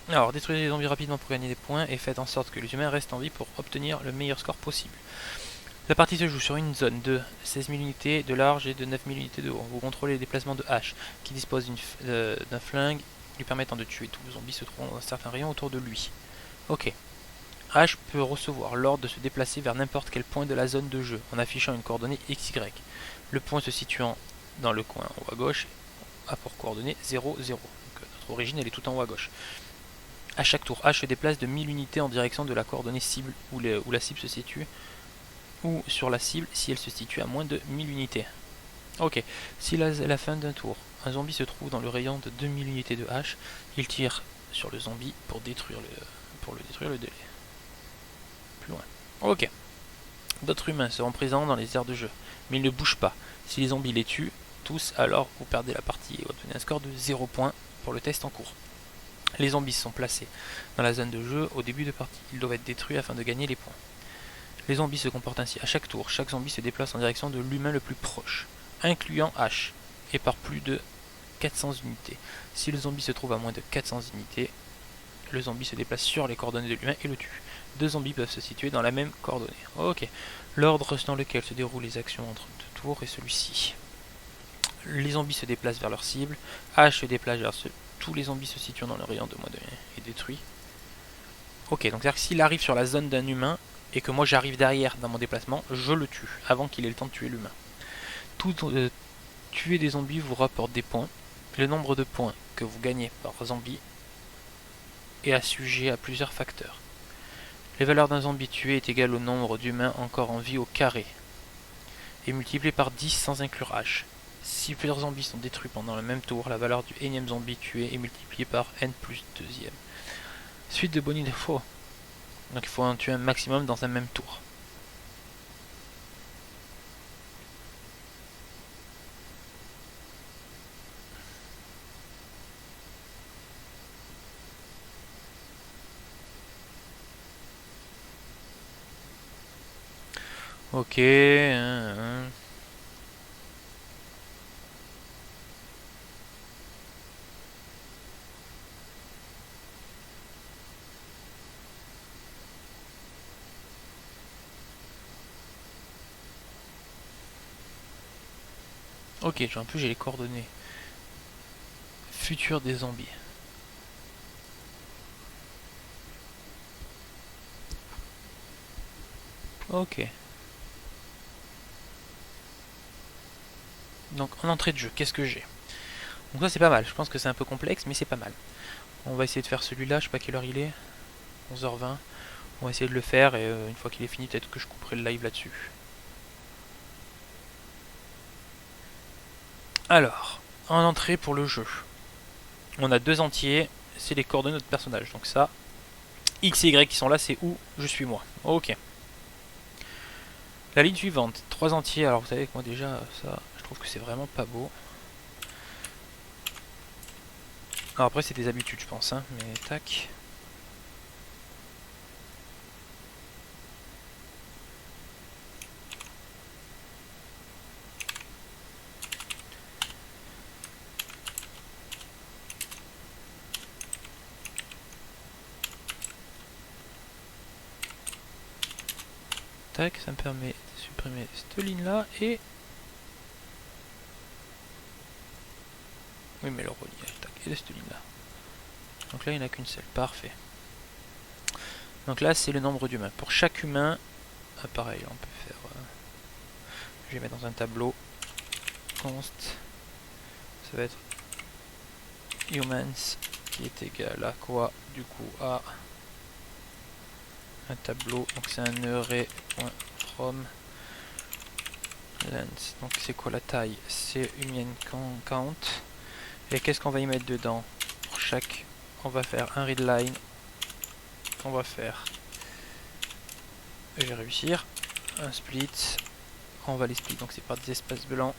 Alors, détruisez les zombies rapidement pour gagner des points et faites en sorte que les humains restent en vie pour obtenir le meilleur score possible. La partie se joue sur une zone de 16 000 unités de large et de 9 000 unités de haut. Vous contrôlez les déplacements de H, qui dispose d'un flingue lui permettant de tuer tous les zombies se trouvant dans un certain rayon autour de lui. Ok. H peut recevoir l'ordre de se déplacer vers n'importe quel point de la zone de jeu en affichant une coordonnée XY. Le point se situant dans le coin en haut à gauche a pour coordonnée 0, 0. Donc, notre origine elle est tout en haut à gauche. A chaque tour, H se déplace de 1000 unités en direction de la coordonnée cible où la cible se situe, ou sur la cible si elle se situe à moins de 1000 unités. Ok, si à la fin d'un tour, un zombie se trouve dans le rayon de 2000 unités de H, il tire sur le zombie pour le détruire le délai. Plus loin. Ok. D'autres humains seront présents dans les aires de jeu, mais ils ne bougent pas. Si les zombies les tuent tous, alors vous perdez la partie et obtenez un score de 0 points pour le test en cours. Les zombies sont placés dans la zone de jeu au début de partie. Ils doivent être détruits afin de gagner les points. Les zombies se comportent ainsi. À chaque tour, chaque zombie se déplace en direction de l'humain le plus proche, incluant H, et par plus de 400 unités. Si le zombie se trouve à moins de 400 unités, le zombie se déplace sur les coordonnées de l'humain et le tue. Deux zombies peuvent se situer dans la même coordonnée. Ok. L'ordre dans lequel se déroulent les actions entre deux tours est celui-ci. Les zombies se déplacent vers leur cible. H se déplace vers tous les zombies se situant dans le rayon de moins de 1 et détruit. Ok, donc c'est-à-dire que s'il arrive sur la zone d'un humain et que moi j'arrive derrière dans mon déplacement, je le tue avant qu'il ait le temps de tuer l'humain. Tuer des zombies vous rapporte des points. Le nombre de points que vous gagnez par zombie est assujetti à plusieurs facteurs. Les valeurs d'un zombie tué est égal au nombre d'humains encore en vie au carré et multiplié par 10 sans inclure H. Si plusieurs zombies sont détruits pendant le même tour, la valeur du énième zombie tué est multipliée par n plus deuxième. Suite de bonus de faux. Donc il faut en tuer un maximum dans un même tour. Ok. Ok, en plus j'ai les coordonnées futures des zombies. Ok. Donc en entrée de jeu, qu'est-ce que j'ai? Donc ça c'est pas mal, je pense que c'est un peu complexe mais c'est pas mal. On va essayer de faire celui-là, je sais pas quelle heure il est. 11h20. On va essayer de le faire et une fois qu'il est fini peut-être que je couperai le live là-dessus. Alors, en entrée pour le jeu. On a deux entiers, c'est les coordonnées de notre personnage. Donc ça, X et Y qui sont là, c'est où je suis moi. Ok. La ligne suivante, trois entiers. Alors vous savez que moi déjà, ça, je trouve que c'est vraiment pas beau. Alors après c'est des habitudes je pense, hein, mais tac. Tac, ça me permet de supprimer cette ligne là et... Oui mais le relief, tac, et de cette ligne là. Donc là il n'y en a qu'une seule, parfait. Donc là c'est le nombre d'humains. Pour chaque humain, pareil, on peut faire... je vais mettre dans un tableau. Const. Ça va être humans qui est égal à quoi? Du coup à un tableau. Donc c'est un array.from length. Donc c'est quoi la taille? C'est human count. Et qu'est-ce qu'on va y mettre dedans? Pour chaque, on va faire un readline. On va faire, je vais réussir, un split. On va les split, donc c'est par des espaces blancs.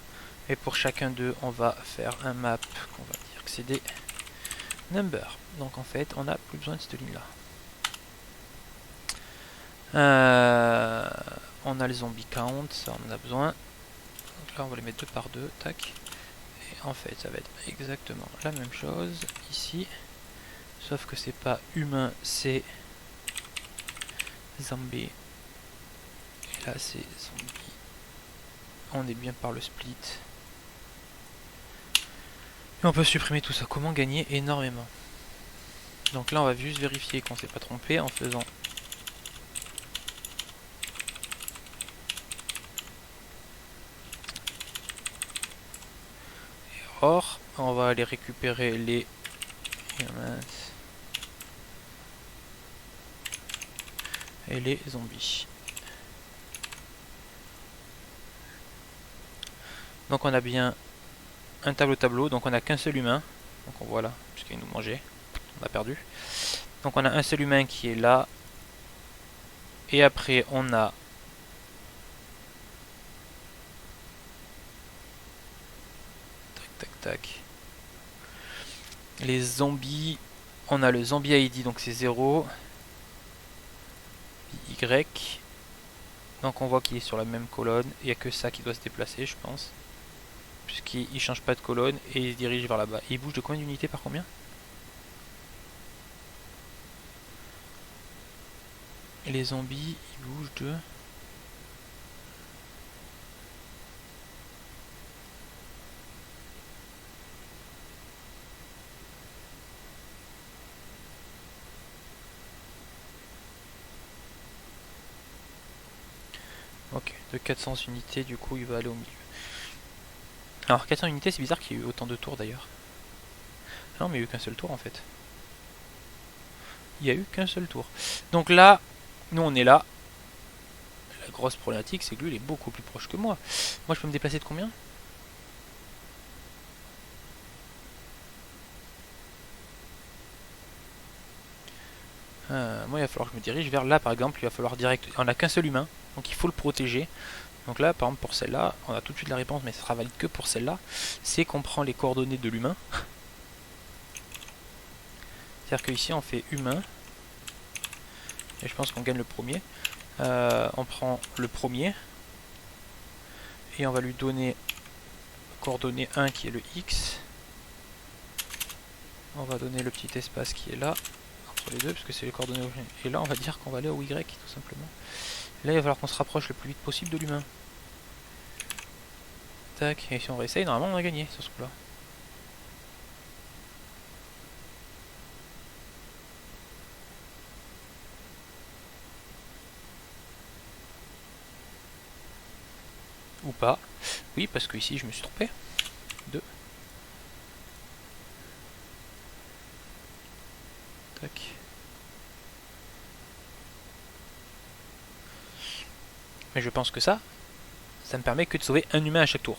Et pour chacun d'eux, on va faire un map qu'on va dire que c'est des numbers. Donc en fait, on n'a plus besoin de cette ligne là. On a le zombie count, ça on en a besoin. Donc là on va les mettre 2 par 2, tac. Et en fait ça va être exactement la même chose ici. Sauf que c'est pas humain, c'est zombie. Et là c'est zombie. On est bien par le split. Et on peut supprimer tout ça. Comment gagner énormément? Donc là on va juste vérifier qu'on s'est pas trompé en faisant or. On va aller récupérer les et les zombies. Donc on a bien un tableau, donc on a qu'un seul humain. Donc on voit là, puisqu'il nous mangeait. On a perdu. Donc on a un seul humain qui est là. Et après on a tac tac tac. Les zombies. On a le zombie ID, donc c'est 0. Y. Donc on voit qu'il est sur la même colonne. Il n'y a que ça qui doit se déplacer, je pense. Puisqu'il change pas de colonne et il se dirige vers là-bas. Il bouge de combien d'unités par combien? Et les zombies, ils bougent de... Ok, de 400 unités, du coup il va aller au milieu. Alors 400 unités, c'est bizarre qu'il y ait eu autant de tours d'ailleurs. Ah non, mais il n'y a eu qu'un seul tour en fait. Il n'y a eu qu'un seul tour. Donc là, nous on est là. La grosse problématique, c'est que lui il est beaucoup plus proche que moi. Moi je peux me déplacer de combien? Moi il va falloir que je me dirige vers là par exemple. Il va falloir direct. On n'a qu'un seul humain, donc il faut le protéger. Donc là par exemple pour celle-là, on a tout de suite la réponse, mais ça sera valide que pour celle-là. C'est qu'on prend les coordonnées de l'humain. C'est-à-dire qu'ici on fait humain. Et je pense qu'on gagne le premier. On prend le premier. Et on va lui donner coordonnée 1 qui est le X. On va donner le petit espace qui est là, entre les deux, puisque c'est les coordonnées. Et là on va dire qu'on va aller au Y tout simplement. Là il va falloir qu'on se rapproche le plus vite possible de l'humain. Tac, et si on réessaye, normalement on a gagné sur ce coup là. Ou pas. Oui, parce que ici je me suis trompé. 2. Tac. Mais je pense que ça me permet que de sauver un humain à chaque tour.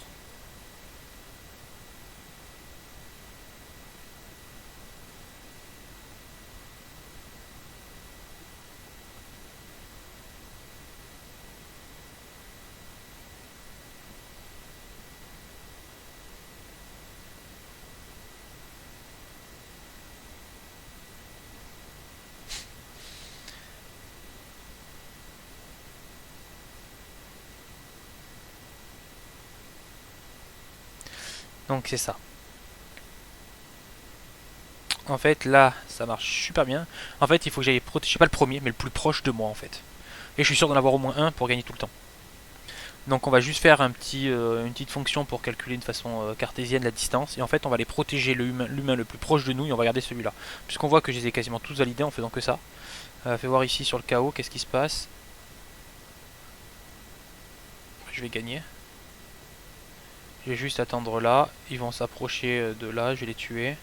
Donc c'est ça. En fait là ça marche super bien. En fait il faut que j'aille protéger pas le premier mais le plus proche de moi en fait. Et je suis sûr d'en avoir au moins un pour gagner tout le temps. Donc on va juste faire une petite fonction pour calculer de façon cartésienne la distance. Et en fait on va aller protéger l'humain le plus proche de nous et on va garder celui-là. Puisqu'on voit que je les ai quasiment tous validés en faisant que ça. Fais voir ici sur le chaos qu'est-ce qui se passe. Je vais gagner. Je vais juste attendre là. Ils vont s'approcher de là, je vais les tuer.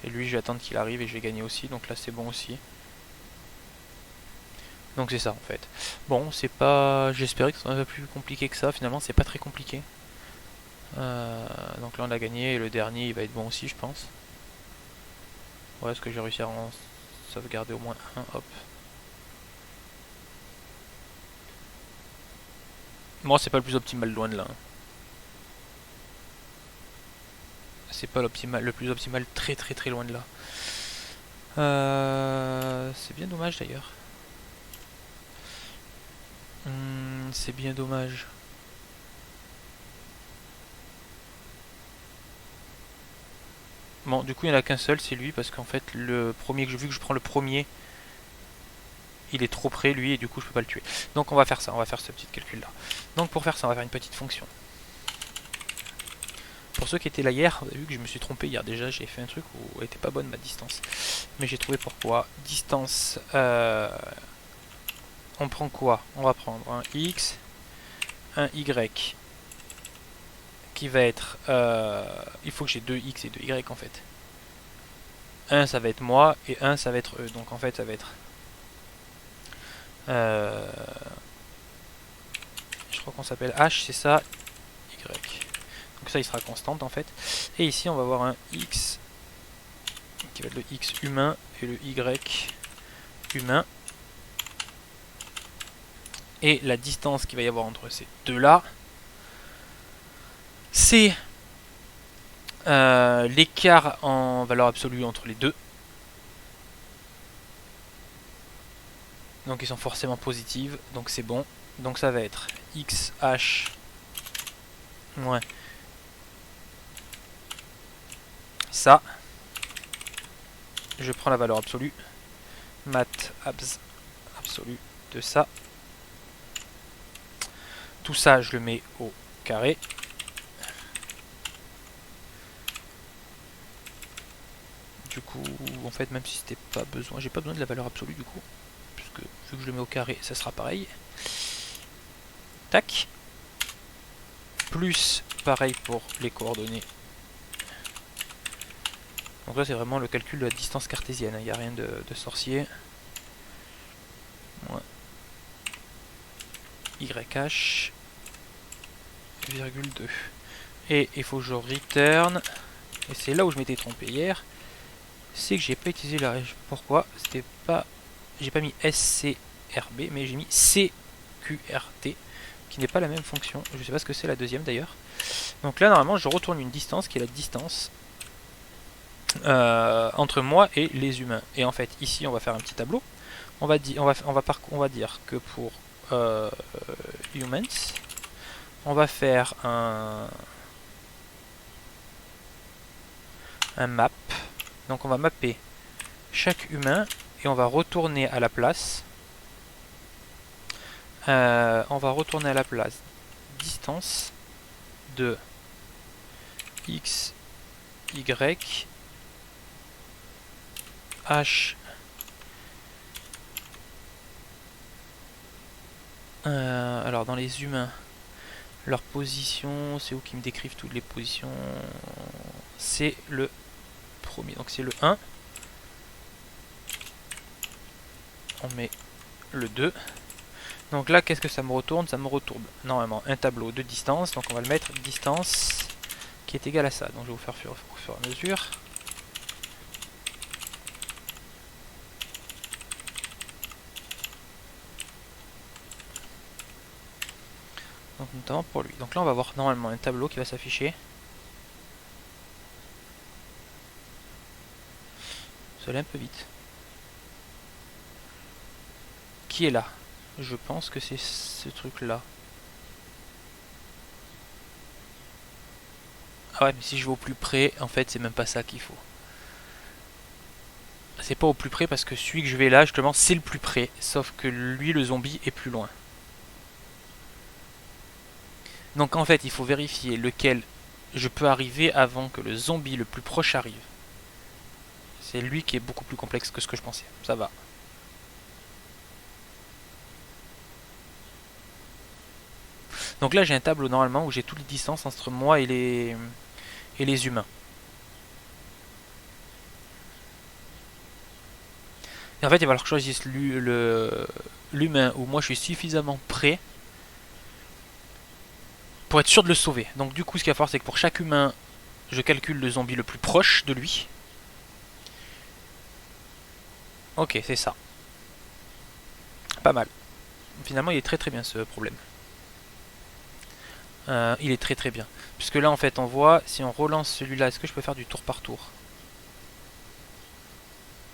Et lui je vais attendre qu'il arrive et je vais gagner aussi. Donc là c'est bon aussi. Donc c'est ça en fait. Bon, c'est pas... J'espérais que ce soit un peu plus compliqué que ça. Finalement c'est pas très compliqué. Donc là on a gagné et le dernier il va être bon aussi je pense. Ouais, est-ce que j'ai réussi à en sauvegarder au moins un? Hop. Moi c'est pas le plus optimal loin de là. C'est pas l'optimal, le plus optimal très très très loin de là. C'est bien dommage d'ailleurs. C'est bien dommage. Bon, du coup, il n'y en a qu'un seul, c'est lui, parce qu'en fait, le premier vu que je prends le premier, il est trop près, lui, et du coup, je peux pas le tuer. Donc, on va faire ça, on va faire ce petit calcul-là. Donc, pour faire ça, on va faire une petite fonction. Pour ceux qui étaient là hier, vous avez vu que je me suis trompé hier déjà, j'ai fait un truc où elle était pas bonne ma distance. Mais j'ai trouvé pourquoi. Distance, on prend quoi? On va prendre un X, un Y, qui va être... il faut que j'ai 2 X et 2 Y en fait. Un ça va être moi, et un ça va être eux. Donc en fait ça va être... je crois qu'on s'appelle H, c'est ça, Y. Donc ça il sera constante en fait. Et ici on va avoir un X, qui va être le X humain, et le Y humain. Et la distance qu'il va y avoir entre ces deux-là, c'est l'écart en valeur absolue entre les deux. Donc ils sont forcément positives, donc c'est bon. Donc ça va être XH moins ça. Je prends la valeur absolue. Mat abs absolu de ça. Tout ça, je le mets au carré. Du coup, en fait, même si c'était pas besoin, j'ai pas besoin de la valeur absolue du coup. Puisque vu que je le mets au carré, ça sera pareil. Tac. Plus pareil pour les coordonnées. Donc là, c'est vraiment le calcul de la distance cartésienne. Il n'y a rien de sorcier. Moins YH, virgule 2. Et il faut que je return. Et c'est là où je m'étais trompé hier. C'est que j'ai pas utilisé la... Pourquoi? C'était pas... J'ai pas mis SCRB, mais j'ai mis CQRT, qui n'est pas la même fonction. Je sais pas ce que c'est la deuxième d'ailleurs. Donc là, normalement, je retourne une distance qui est la distance entre moi et les humains. Et en fait, ici, on va faire un petit tableau. On va dire que pour humans, on va faire un map. Donc on va mapper chaque humain et on va retourner à la place. On va retourner à la place distance de x, y, h. Alors dans les humains, leur position, c'est où qu'ils me décrivent toutes les positions? C'est le premier, donc c'est le 1. On met le 2. Donc là, qu'est-ce que ça me retourne? Ça me retourne normalement un tableau de distance. Donc on va le mettre distance qui est égale à ça. Donc je vais vous faire au fur et à mesure. Donc notamment pour lui. Donc là on va avoir normalement un tableau qui va s'afficher. Ça allait un peu vite. Qui est là? Je pense que c'est ce truc là. Ah ouais, mais si je vais au plus près, en fait c'est même pas ça qu'il faut. C'est pas au plus près parce que celui que je vais là justement c'est le plus près. Sauf que lui le zombie est plus loin. Donc en fait il faut vérifier lequel je peux arriver avant que le zombie le plus proche arrive. C'est lui qui est beaucoup plus complexe que ce que je pensais. Ça va. Donc là j'ai un tableau normalement où j'ai toutes les distances entre moi et les humains. Et en fait il va falloir que je choisisse l'humain où moi je suis suffisamment près pour être sûr de le sauver. Donc du coup ce qu'il va falloir c'est que pour chaque humain je calcule le zombie le plus proche de lui. Ok, c'est ça. Pas mal. Finalement il est très très bien ce problème. Il est très très bien. Puisque là en fait on voit, si on relance celui-là, est-ce que je peux faire du tour par tour?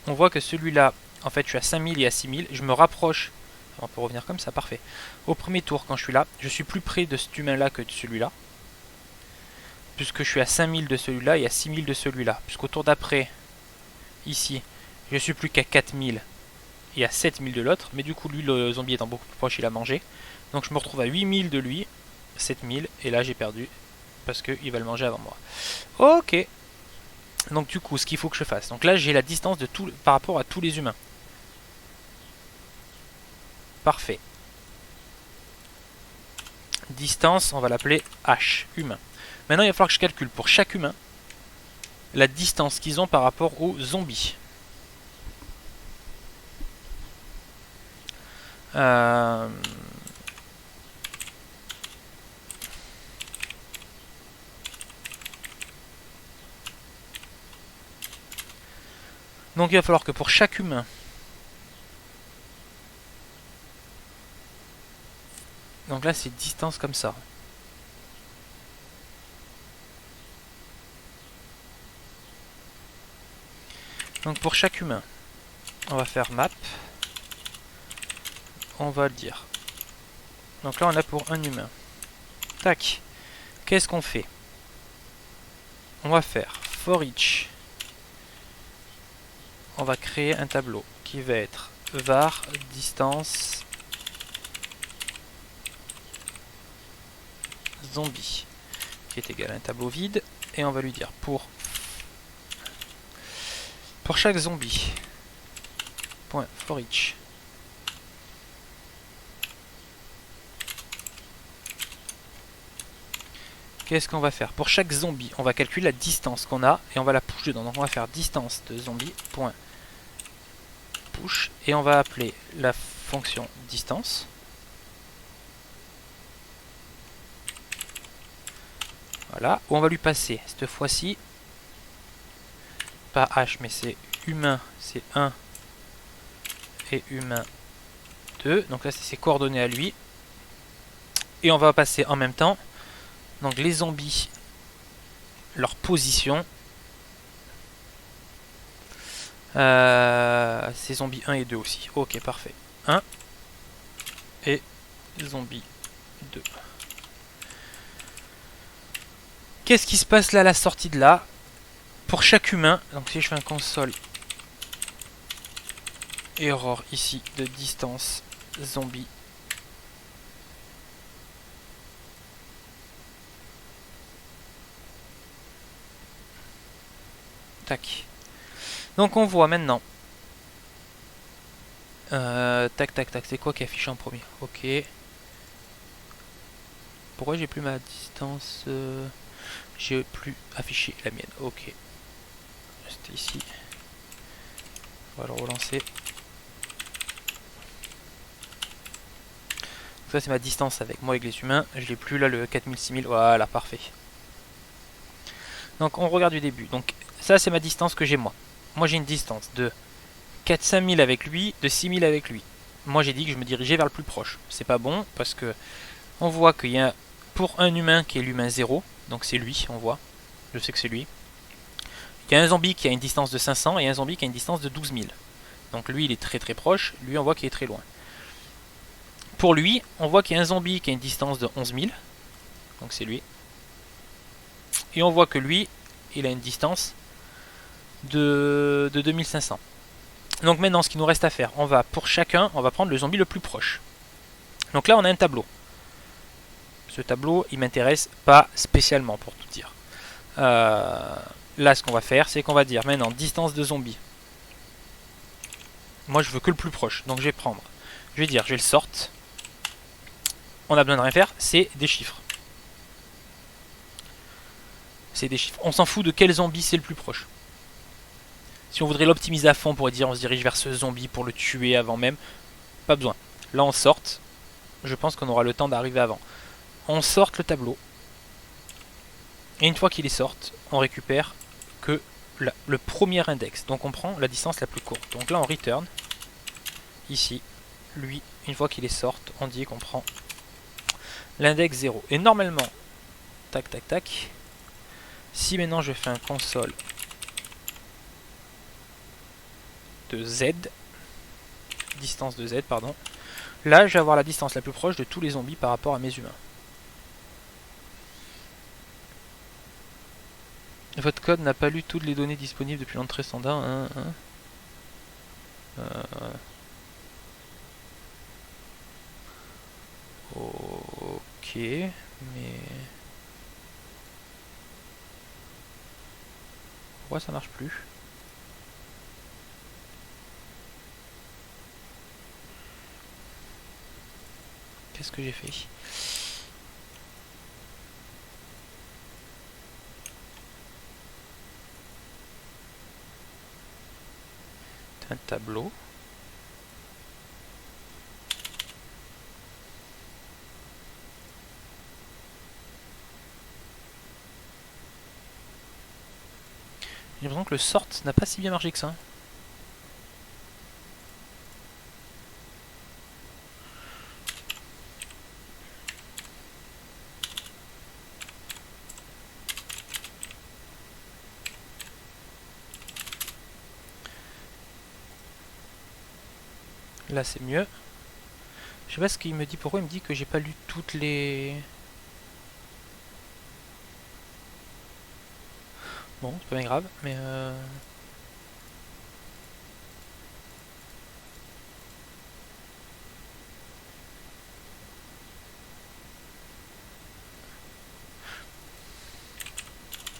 On voit que celui-là, en fait je suis à 5000 et à 6000, je me rapproche, on peut revenir comme ça, parfait. Au premier tour quand je suis là, je suis plus près de cet humain là que de celui-là. puisque je suis à 5000 de celui-là et à 6000 de celui-là. Puisqu'au tour d'après, ici, je suis plus qu'à 4000 et à 7000 de l'autre. Mais du coup, lui, le zombie étant beaucoup plus proche, il a mangé. Donc je me retrouve à 8000 de lui, 7000, et là j'ai perdu, parce qu'il va le manger avant moi. Ok. Donc du coup, ce qu'il faut que je fasse. Donc là, j'ai la distance de tout par rapport à tous les humains. Parfait. Distance, on va l'appeler H, humain. Maintenant, il va falloir que je calcule pour chaque humain la distance qu'ils ont par rapport aux zombies. Donc il va falloir que pour chaque humain, donc là c'est distance comme ça. Donc pour chaque humain, on va faire map. On va le dire. Donc là on a pour un humain. Tac. Qu'est-ce qu'on fait? On va faire for each. On va créer un tableau qui va être var distance zombie qui est égal à un tableau vide, et on va lui dire pour chaque zombie point for each qu'est-ce qu'on va faire? Pour chaque zombie, on va calculer la distance qu'on a et on va la push dedans. Donc on va faire distance de zombie point push et on va appeler la fonction distance. Voilà, où on va lui passer cette fois-ci pas H mais c'est humain, c'est 1 et humain 2. Donc là c'est ses coordonnées à lui. Et on va passer en même temps donc les zombies, leur position. C'est zombies 1 et 2 aussi. Ok, parfait. 1 et zombie 2. Qu'est-ce qui se passe là à la sortie de là? Pour chaque humain, donc si je fais un console error ici de distance zombie, tac. Donc on voit maintenant. Tac tac tac, c'est quoi qui affiche en premier? Ok. Pourquoi j'ai plus ma distance? J'ai plus affiché la mienne. Ok. C'était ici. On va le relancer. Ça c'est ma distance avec moi et les humains. Je l'ai plus là, le 4000, 6000. Voilà, parfait. Donc on regarde du début. Donc ça c'est ma distance que j'ai moi. Moi j'ai une distance de 5000 avec lui, de 6000 avec lui. Moi j'ai dit que je me dirigeais vers le plus proche. C'est pas bon parce que on voit qu'il y a pour un humain qui est l'humain 0. Donc c'est lui, on voit. Je sais que c'est lui. Il y a un zombie qui a une distance de 500 et un zombie qui a une distance de 12 000. Donc lui il est très très proche, lui on voit qu'il est très loin. Pour lui, on voit qu'il y a un zombie qui a une distance de 11 000. Donc c'est lui. Et on voit que lui, il a une distance de 2500. Donc maintenant, ce qu'il nous reste à faire, on va pour chacun, on va prendre le zombie le plus proche. Donc là, on a un tableau. Ce tableau, il m'intéresse pas spécialement pour tout dire. Là, ce qu'on va faire, c'est qu'on va dire maintenant distance de zombie. Moi, je veux que le plus proche. Donc je vais prendre, je vais dire, je vais le sort. On a besoin de rien faire, c'est des chiffres. C'est des chiffres. On s'en fout de quel zombie c'est le plus proche. Si on voudrait l'optimiser à fond pour dire on se dirige vers ce zombie pour le tuer avant même, pas besoin. Là on sort. Je pense qu'on aura le temps d'arriver avant. On sort le tableau. Et une fois qu'il est sorti, on récupère que le premier index. Donc on prend la distance la plus courte. Donc là on return. Ici, lui, une fois qu'il est sorti, on dit qu'on prend l'index 0. Et normalement, tac tac tac, si maintenant je fais un console de Z, distance de Z, pardon, là je vais avoir la distance la plus proche de tous les zombies par rapport à mes humains. Votre code n'a pas lu toutes les données disponibles depuis l'entrée standard. Hein, hein. Ok, mais pourquoi ça marche plus? Qu'est-ce que j'ai fait? Un tableau. J'ai l'impression que le sort n'a pas si bien marché que ça. Là c'est mieux. Je sais pas ce qu'il me dit, pourquoi il me dit que j'ai pas lu toutes les... Bon, c'est pas bien grave, mais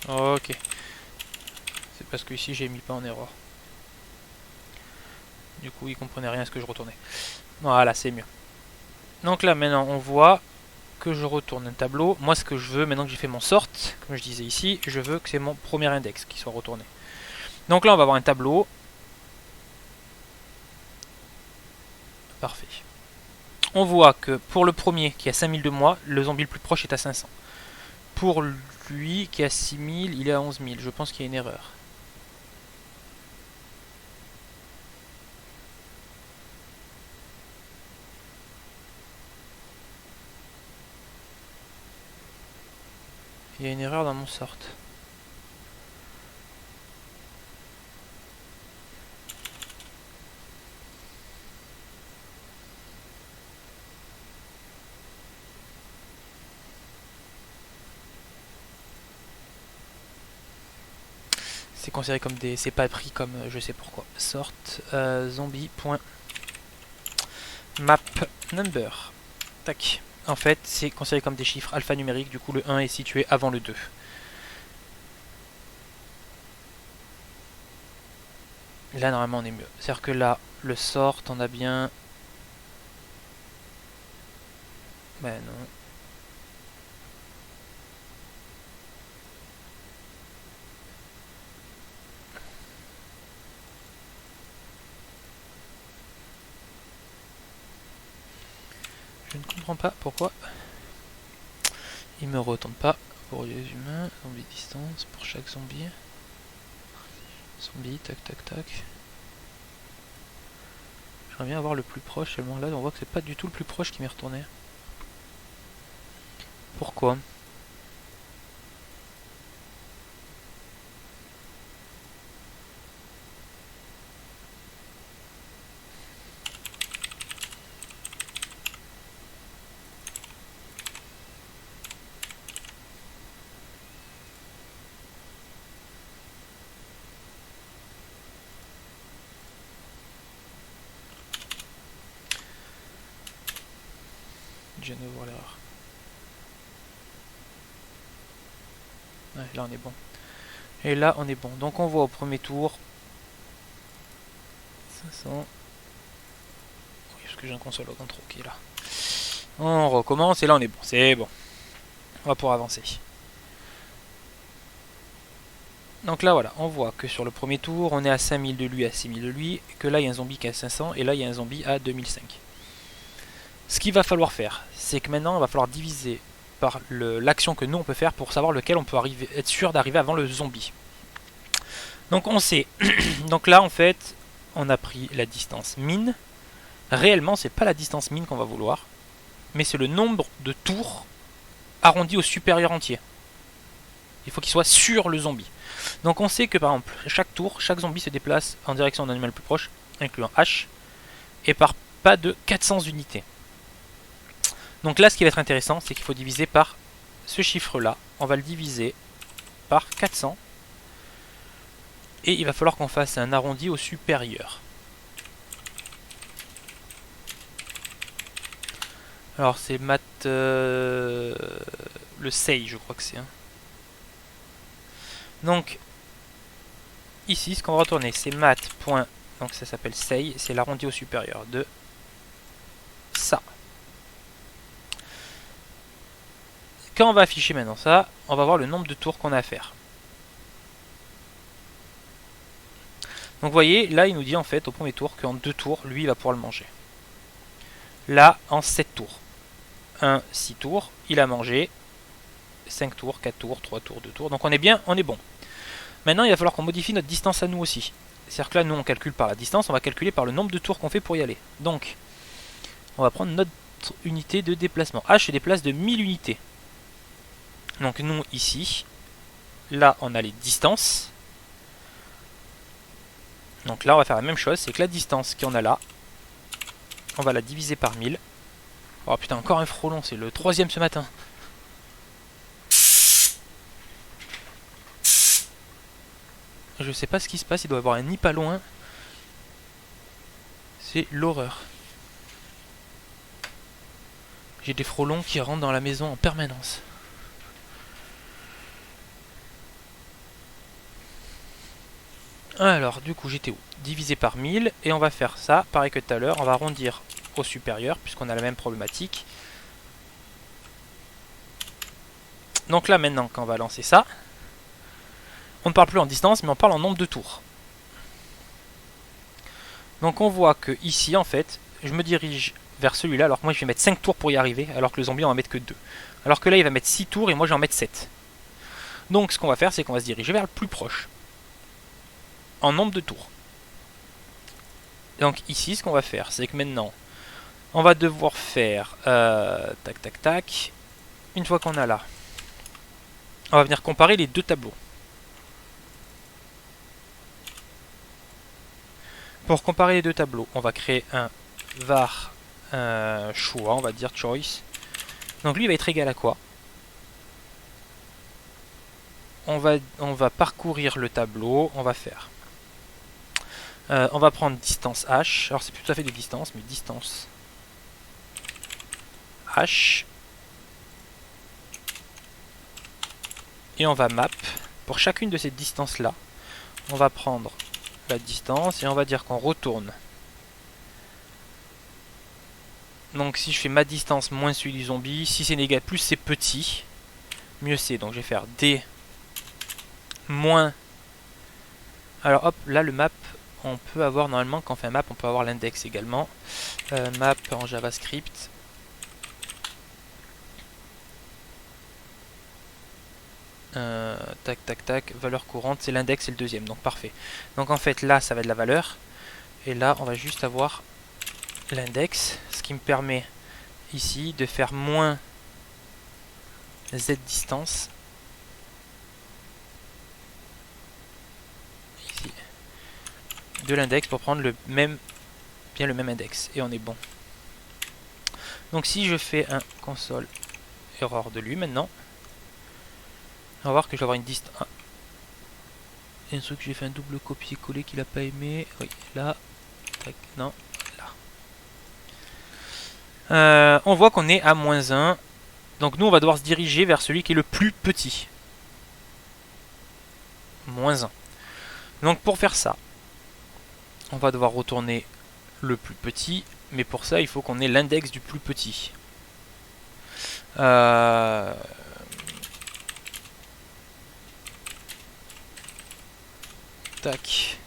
ok. C'est parce que ici j'ai mis pas en erreur. Du coup il comprenait rien à ce que je retournais. Voilà, c'est mieux. Donc là maintenant on voit que je retourne un tableau. Moi ce que je veux, maintenant que j'ai fait mon sort, comme je disais ici, je veux que c'est mon premier index qui soit retourné. Donc là on va avoir un tableau. Parfait. On voit que pour le premier qui a 5000 de moi, le zombie le plus proche est à 500. Pour lui qui a 6000, il est à 11000. Je pense qu'il y a une erreur. Il y a une erreur dans mon sort. C'est considéré comme des... C'est pas pris comme... je sais pourquoi. Sort zombie.map number. Tac. En fait, c'est considéré comme des chiffres alphanumériques. Du coup, le 1 est situé avant le 2. Là, normalement, on est mieux. C'est-à-dire que là, le sort, on a bien... Ben non. Je ne comprends pas pourquoi il me retourne pas pour les humains. Zombie distance pour chaque zombie. Zombie, tac tac tac. J'aimerais bien avoir le plus proche, seulement là on voit que c'est pas du tout le plus proche qui m'est retourné. Pourquoi? Je viens de voir l'erreur. Ouais, là on est bon. Et là on est bon. Donc on voit au premier tour 500. Oui, parce que j'ai un console au contrôle qui est là. On recommence et là on est bon. C'est bon. On va pouvoir avancer. Donc là voilà, on voit que sur le premier tour, on est à 5000 de lui, à 6000 de lui, que là il y a un zombie qui est à 500 et là il y a un zombie à 2005. Ce qu'il va falloir faire, c'est que maintenant il va falloir diviser par l'action que nous on peut faire pour savoir lequel on peut être sûr d'arriver avant le zombie. Donc on sait, donc là en fait, on a pris la distance min. Réellement c'est pas la distance min qu'on va vouloir, mais c'est le nombre de tours arrondi au supérieur entier. Il faut qu'il soit sur le zombie. Donc on sait que par exemple, chaque tour, chaque zombie se déplace en direction d'un animal plus proche, incluant H, et par pas de 400 unités. Donc là, ce qui va être intéressant, c'est qu'il faut diviser par ce chiffre-là. On va le diviser par 400. Et il va falloir qu'on fasse un arrondi au supérieur. Alors c'est mat... le sei, je crois que c'est. Hein. Donc, ici, ce qu'on va retourner, c'est mat. Donc ça s'appelle sei, c'est l'arrondi au supérieur de ça. Quand on va afficher maintenant ça, on va voir le nombre de tours qu'on a à faire. Donc vous voyez, là il nous dit en fait au premier tour qu'en 2 tours, lui il va pouvoir le manger. Là, en 7 tours. 1, 6 tours, il a mangé. 5 tours, 4 tours, 3 tours, 2 tours. Donc on est bien, on est bon. Maintenant il va falloir qu'on modifie notre distance à nous aussi. C'est-à-dire que là nous on calcule par la distance, on va calculer par le nombre de tours qu'on fait pour y aller. Donc on va prendre notre unité de déplacement. H se déplace de 1000 unités. Donc nous ici, là on a les distances. Donc là on va faire la même chose, c'est que la distance qu'on a là, on va la diviser par 1000. Oh putain, encore un frelon, c'est le 3e ce matin. Je sais pas ce qui se passe, il doit y avoir un nid pas loin. C'est l'horreur. J'ai des frelons qui rentrent dans la maison en permanence. Alors, du coup, j'étais où? Divisé par 1000, et on va faire ça, pareil que tout à l'heure, on va arrondir au supérieur, puisqu'on a la même problématique. Donc là, maintenant, quand on va lancer ça, on ne parle plus en distance, mais on parle en nombre de tours. Donc on voit que ici, en fait, je me dirige vers celui-là, alors que moi je vais mettre 5 tours pour y arriver, alors que le zombie en va mettre que 2. Alors que là, il va mettre 6 tours, et moi je vais en mettre 7. Donc ce qu'on va faire, c'est qu'on va se diriger vers le plus proche. En nombre de tours. Donc ici, ce qu'on va faire, c'est que maintenant, on va devoir faire tac tac tac. Une fois qu'on a là, on va venir comparer les deux tableaux. Pour comparer les deux tableaux, on va créer un var choix, on va dire choice. Donc lui il va être égal à quoi? On va parcourir le tableau, on va faire. On va prendre distance h, alors c'est plus tout à fait de distance, mais distance h. Et on va map, pour chacune de ces distances là, on va prendre la distance et on va dire qu'on retourne. Donc si je fais ma distance moins celui du zombie, si c'est négatif, plus c'est petit, mieux c'est. Donc je vais faire d moins. Alors hop, là le map, on peut avoir normalement quand on fait un map, on peut avoir l'index également. Map en JavaScript. Tac tac tac, valeur courante, c'est l'index, c'est le deuxième, donc parfait. Donc en fait là ça va être la valeur, et là on va juste avoir l'index, ce qui me permet ici de faire moins z distance. Ici. De l'index pour prendre le même index, et on est bon. Donc si je fais un console erreur de lui maintenant, on va voir que je vais avoir une distance. Ah. Il y a un truc que j'ai fait un double copier-coller qu'il n'a pas aimé. Oui, là. Tac, non, là. On voit qu'on est à moins 1. Donc nous, on va devoir se diriger vers celui qui est le plus petit. Moins 1. Donc pour faire ça, on va devoir retourner le plus petit. Mais pour ça, il faut qu'on ait l'index du plus petit. Tac.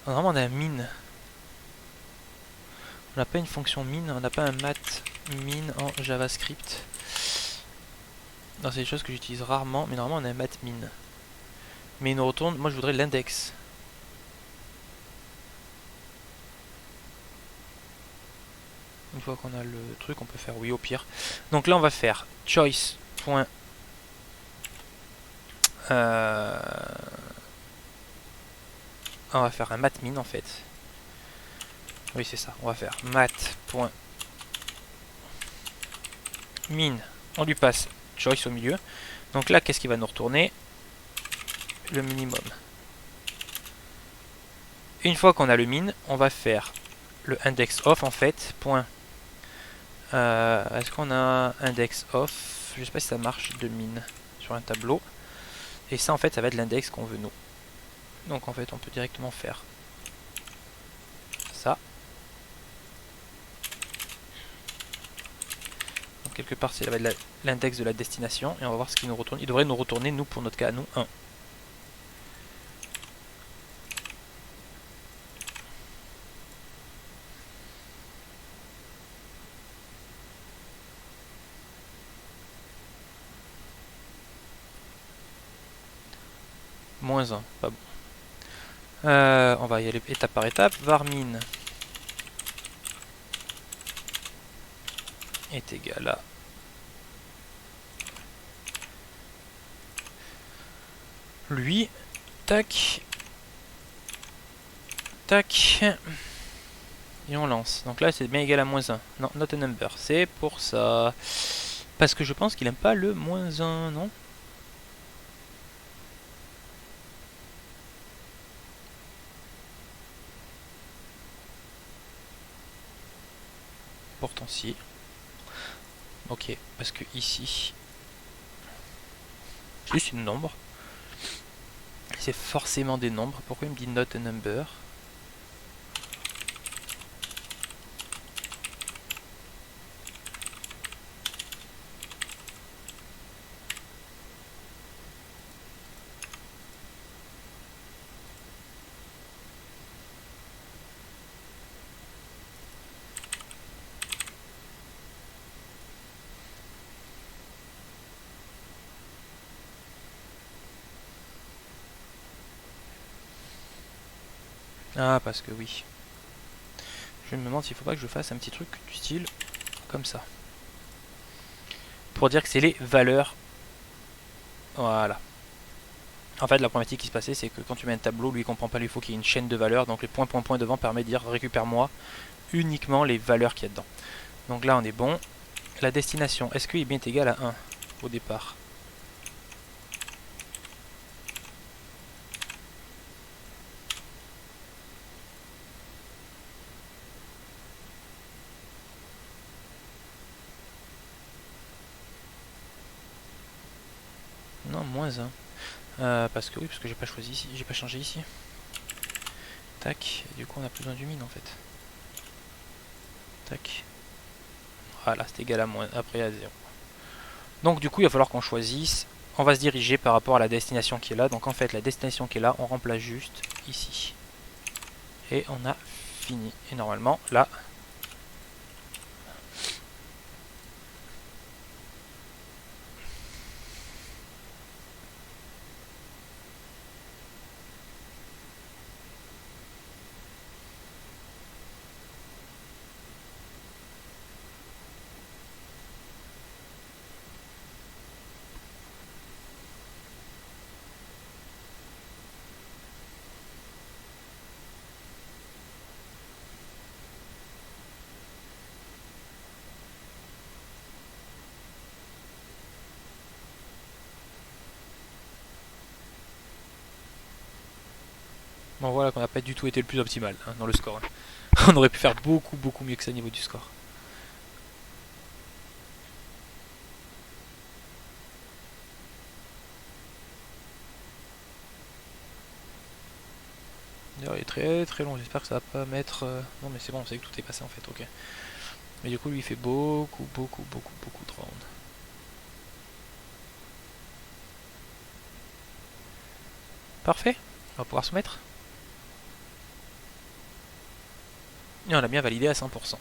Normalement on a un min. On n'a pas une fonction min, on n'a pas un mat min en JavaScript. Non, c'est des choses que j'utilise rarement, mais normalement on a un mat min. Mais il nous retourne, moi je voudrais l'index. Une fois qu'on a le truc, on peut faire oui au pire. Donc là on va faire choice. On va faire un matmin en fait. Oui c'est ça, on va faire mat.min On lui passe choice au milieu. Donc là, qu'est-ce qui va nous retourner? Le minimum. Une fois qu'on a le min, on va faire le index off en fait. Point. Est-ce qu'on a index off? Je sais pas si ça marche de min sur un tableau. Et ça en fait, ça va être l'index qu'on veut nous. Donc en fait, on peut directement faire ça. Donc quelque part, c'est l'index de la destination. Et on va voir ce qu'il nous retourne. Il devrait nous retourner, nous, pour notre cas, nous, 1. Moins 1, pas bon. On va y aller étape par étape. Varmin est égal à lui. Tac. Tac. Et on lance. Donc là, c'est bien égal à moins 1. Non, not a number. C'est pour ça. Parce que je pense qu'il aime pas le moins 1, non? Pourtant si. Ok, parce que ici... Juste une nombre. C'est forcément des nombres. Pourquoi il me dit not a number? Ah, parce que oui. Je me demande s'il faut pas que je fasse un petit truc du style comme ça. Pour dire que c'est les valeurs. Voilà. En fait, la problématique qui se passait, c'est que quand tu mets un tableau, lui il comprend pas, il faut qu'il y ait une chaîne de valeurs. Donc les points, points, points devant permet de dire récupère-moi uniquement les valeurs qu'il y a dedans. Donc là, on est bon. La destination, est-ce qu'il est bien égal à 1 au départ? Non, moins 1. Parce que oui, parce que j'ai pas choisi ici, j'ai pas changé ici. Tac, et du coup on a plus besoin du min en fait. Tac. Voilà, c'est égal à moins, après à 0. Donc du coup il va falloir qu'on choisisse. On va se diriger par rapport à la destination qui est là. Donc en fait la destination qui est là, on remplace juste ici. Et on a fini. Et normalement là... Bon voilà qu'on n'a pas du tout été le plus optimal hein, dans le score. Hein. On aurait pu faire beaucoup beaucoup mieux que ça au niveau du score. D'ailleurs il est très très long, j'espère que ça va pas mettre... Non mais c'est bon, on sait que tout est passé en fait, ok. Mais du coup lui il fait beaucoup beaucoup beaucoup beaucoup de rounds. Parfait, on va pouvoir se mettre. Et on a bien validé à 100%.